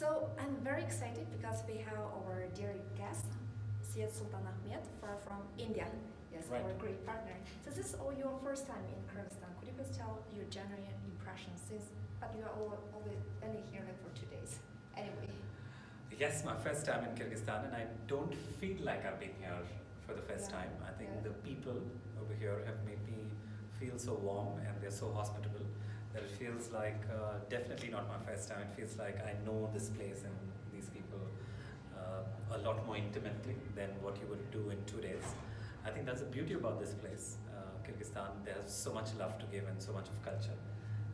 So I'm very excited because we have our dear guest, Sultan Ahmed, from India. Yes, right. Our great partner. So this is all your first time in Kyrgyzstan. Could you please tell your general impressions? But you are always only here like for 2 days. Anyway. Yes, my first time in Kyrgyzstan, and I don't feel like I've been here for the first time. I think the people over here have made me feel so warm and they're so hospitable that it feels like definitely not my first time. It feels like I know this place and these people a lot more intimately than what you would do in 2 days. I think that's the beauty about this place, Kyrgyzstan. There's so much love to give and so much of culture.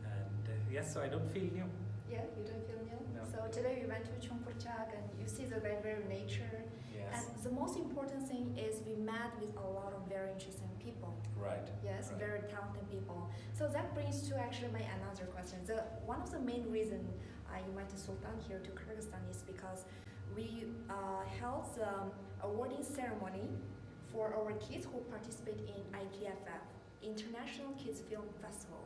And yes, so I don't feel new. Yeah, you don't feel new? No. So today we went to Chongpurchak and you see the very nature. Yes. And the most important thing is we met with a lot of very interesting people. Right. Yes, right. very talented people. So that brings to actually my another question. One of the main reasons I invited Sultan here to Kyrgyzstan is because we held the awarding ceremony for our kids who participate in IKFF, International Kids Film Festival.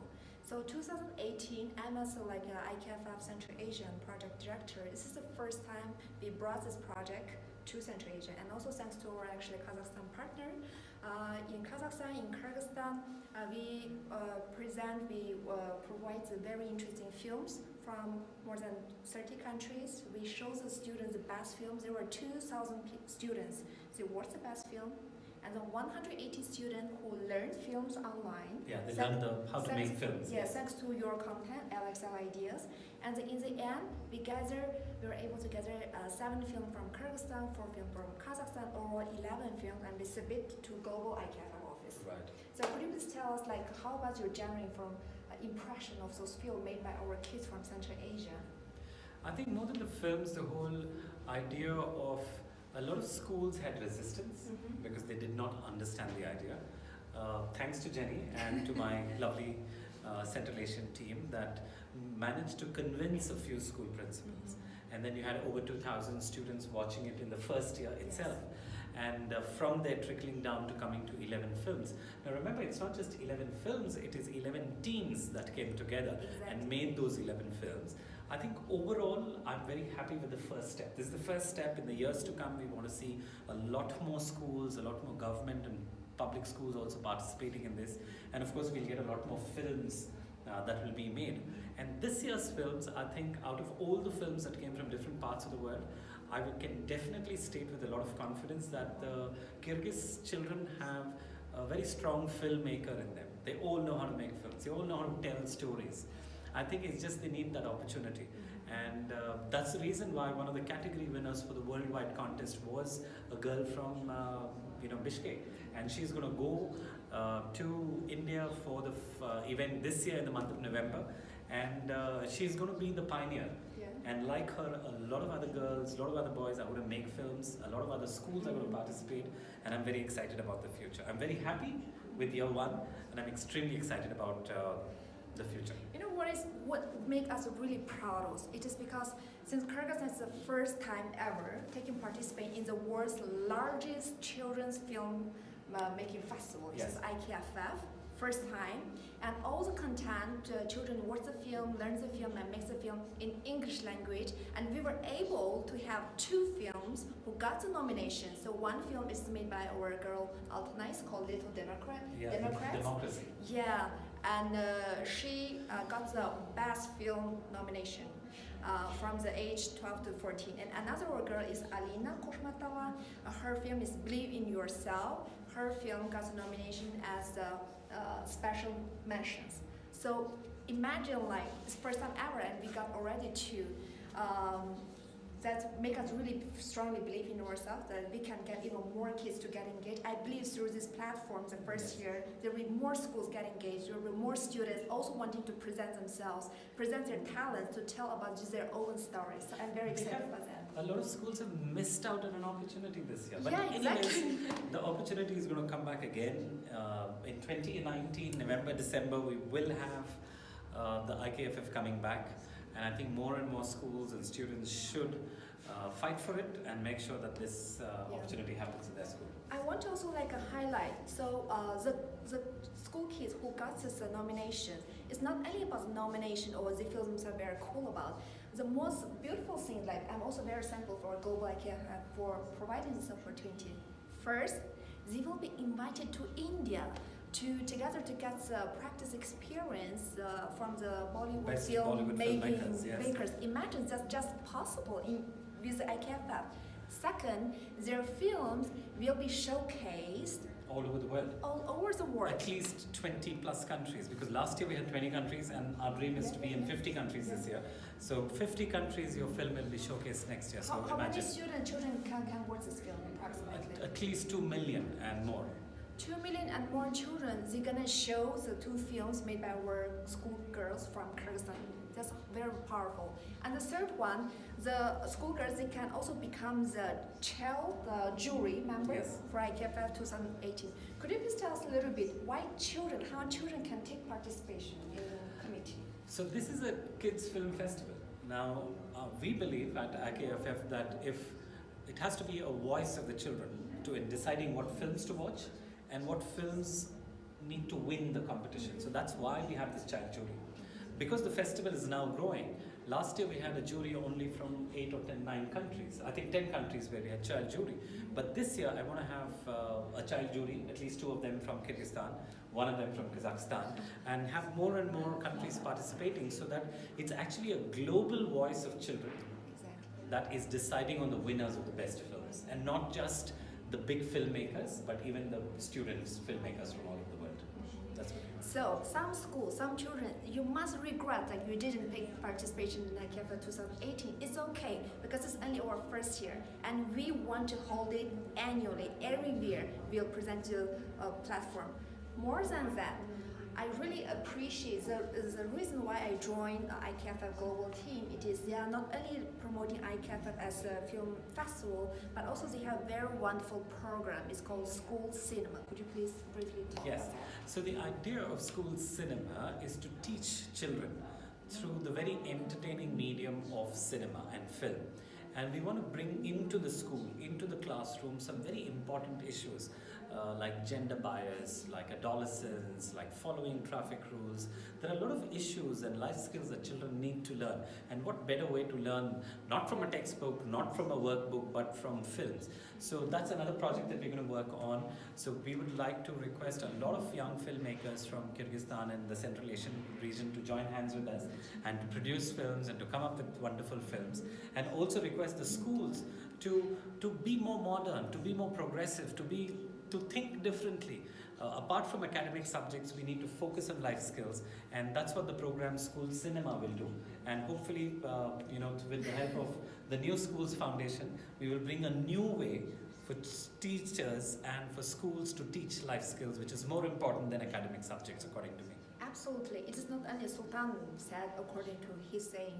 So 2018, I'm also like an IKFF Central Asian project director. This is the first time we brought this project to Central Asia, and also thanks to our actually Kazakhstan partner. In Kazakhstan, in Kyrgyzstan, we provide very interesting films from more than 30 countries. We show the students the best films. There were 2,000 students. They watched the best film. And then 180 students who learned films online. Yeah, they learned how to make films. Yes, thanks to your content, LXL Ideas. And in the end, we were able to gather 7 films from Kyrgyzstan, 4 films from Kazakhstan, or 11 films, and we submit to Global IKFF office. Right. So could you please tell us, like, how about your general impression of those films made by our kids from Central Asia? I think more than the films, the whole idea of a lot of schools had resistance because they did not understand the idea. Thanks to Jenny and to my lovely Central Asian team that managed to convince a few school principals. And then you had over 2,000 students watching it in the first year itself. And from there trickling down to coming to 11 films. Now remember, it's not just 11 films, it is 11 teams that came together and made those 11 films. I think overall, I'm very happy with the first step. This is the first step. In the years to come, we want to see a lot more schools, a lot more government and public schools also participating in this. And of course, we'll get a lot more films that will be made. And this year's films, I think out of all the films that came from different parts of the world, I can definitely state with a lot of confidence that the Kyrgyz children have a very strong filmmaker in them. They all know how to make films. They all know how to tell stories. I think it's just they need that opportunity. And that's the reason why one of the category winners for the worldwide contest was a girl from Bishkek. And she's going to go to India for the event this year in the month of November. And she's going to be the pioneer. Yeah. And like her, a lot of other girls, a lot of other boys are going to make films. A lot of other schools are going to participate. And I'm very excited about the future. I'm very happy with year 1. And I'm extremely excited about the future. You know what makes us really proud of? It is because since Kyrgyzstan is the first time ever taking participate in the world's largest children's film making festival, which is IKFF, first time, and all the content, children watch the film, learn the film, and make the film in English language, and we were able to have 2 films who got the nomination. So one film is made by our girl Altanay, it's called Little Democrats. Democracy. Yeah, and she got the best film nomination from the age 12 to 14. And another girl is Alina Koshmatova. Her film is Believe in Yourself. Her film got the nomination as the special mentions. So imagine, like, it's first time ever, and we got already 2. That make us really strongly believe in ourselves that we can get even more kids to get engaged. I believe through this platform, the first year, there will be more schools get engaged. There will be more students also wanting to present themselves, present their talents, to tell about just their own stories. So I'm very excited about that. A lot of schools have missed out on an opportunity this year. But yeah, exactly. anyways, the opportunity is going to come back again. In 2019, November, December, we will have the IKFF coming back. And I think more and more schools and students should fight for it and make sure that this opportunity happens in their school. I want to also highlight, so the school kids who got this nomination, it's not only about the nomination or they feel themselves very cool about, the most beautiful thing, like I'm also very thankful for Global IKFF for providing this opportunity. First, they will be invited to India together to get the practice experience from the Bollywood Best film Bollywood making filmmakers, yes. makers. Imagine that's just possible with the IKFF. Second, their films will be showcased all over the world. all over the world. At least 20 plus countries, because last year we had 20 countries and our dream is to be in 50 countries this year. So 50 countries your film will be showcased next year. So How many imagine children can watch this film approximately? at least 2 million and more. 2 million and more children, they're gonna show the two films made by our schoolgirls from Kyrgyzstan. That's very powerful. And the third one, the schoolgirls, they can also become the child jury member Yes. for IKFF 2018. Could you please tell us a little bit why children, how children can take participation in the committee? So this is a kids film festival. Now we believe at IKFF that if it has to be a voice of the children in deciding what films to watch and what films need to win the competition. So that's why we have this child jury. Because the festival is now growing, last year we had a jury only from 8 or 9 countries. I think 10 countries where we had child jury. But this year I want to have a child jury, at least 2 of them from Kyrgyzstan, 1 of them from Kazakhstan, and have more and more countries participating so that it's actually a global voice of children that is deciding on the winners of the best films, and not just the big filmmakers, but even the students, filmmakers from all over the world. That's what it is. So some schools, some children, you must regret that you didn't take participation in IKFF 2018. It's okay because it's only our first year, and we want to hold it annually. Every year we'll present to a platform. More than that, I really appreciate the reason why I joined IKFF global team. It is they are not only promoting IKFF as a film festival, but also they have a very wonderful program. It's called School Cinema. Could you please briefly tell Yes. us that? So the idea of school cinema is to teach children through the very entertaining medium of cinema and film. And we want to bring into the school, into the classroom, some very important issues like gender bias, like adolescence, like following traffic rules. There are a lot of issues and life skills that children need to learn. And what better way to learn, not from a textbook, not from a workbook, but from films. So that's another project that we're going to work on. So we would like to request a lot of young filmmakers from Kyrgyzstan and the Central Asian region to join hands with us and to produce films and to come up with wonderful films. And also request the schools to be more modern, to be more progressive, to think differently. Apart from academic subjects, we need to focus on life skills, and that's what the program School Cinema will do. And hopefully, with the help of the New Schools Foundation, we will bring a new way for teachers and for schools to teach life skills, which is more important than academic subjects, according to me. Absolutely. It is not only Sultan said, according to his saying.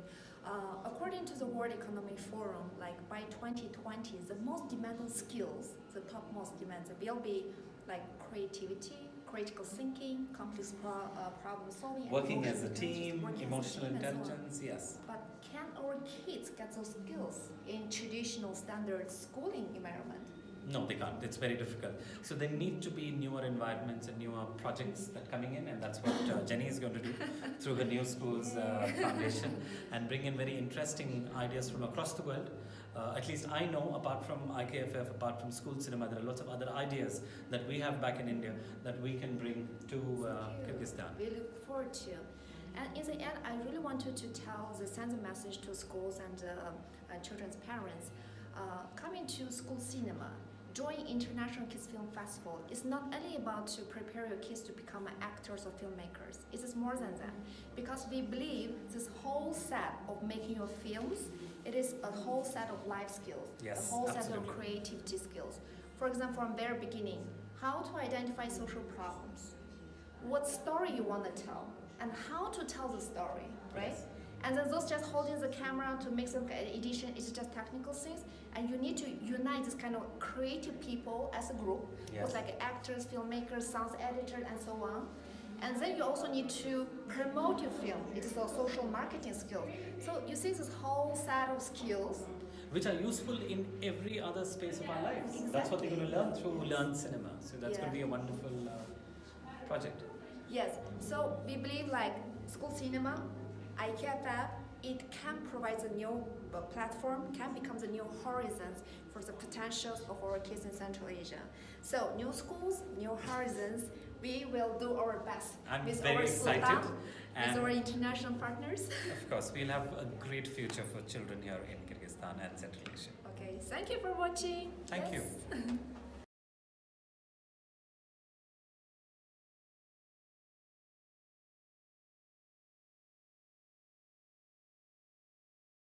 According to the World Economic Forum, like by 2020, the most demanding skills, the topmost demands, will be like creativity, critical thinking, complex problem solving, Working and as a team, working as a emotional team and so on. intelligence, yes. But can our kids get those skills in traditional standard schooling environment? No, they can't. It's very difficult. So there need to be newer environments and newer projects that coming in, and that's what Jenny is going to do through her New Schools Foundation, and bring in very interesting ideas from across the world. At least I know, apart from IKFF, apart from school cinema, there are lots of other ideas that we have back in India that we can bring to Kyrgyzstan. We look forward to. And in the end, I really wanted to send a message to schools and children's parents. Coming to school cinema, joining International Kids Film Festival is not only about to prepare your kids to become actors or filmmakers. It is more than that, because we believe this whole set of making your films, it is a whole set of life skills, Yes, a whole set absolutely. of creativity skills. For example, from very beginning, how to identify social problems, what story you want to tell, and how to tell the story, right? Yes. And then those just holding the camera to make some edition is just technical things, and you need to unite this kind of creative people as a group, Yes. with like actors, filmmakers, sound editors, and so on. And then you also need to promote your film. It is a social marketing skill. So you see this whole set of skills. Which are useful in every other space of our lives. That's what they're going to learn through Learn Cinema. So that's going to be a wonderful project. Yes. So we believe like school cinema, IKFF, it can provide a new platform, can become the new horizons for the potentials of our kids in Central Asia. So new schools, new horizons. We will do our best I'm with very our excited. Sultan, And with our international partners. of course, we'll have a great future for children here in Kyrgyzstan and Central Asia. Okay, thank you for watching. Thank you. you.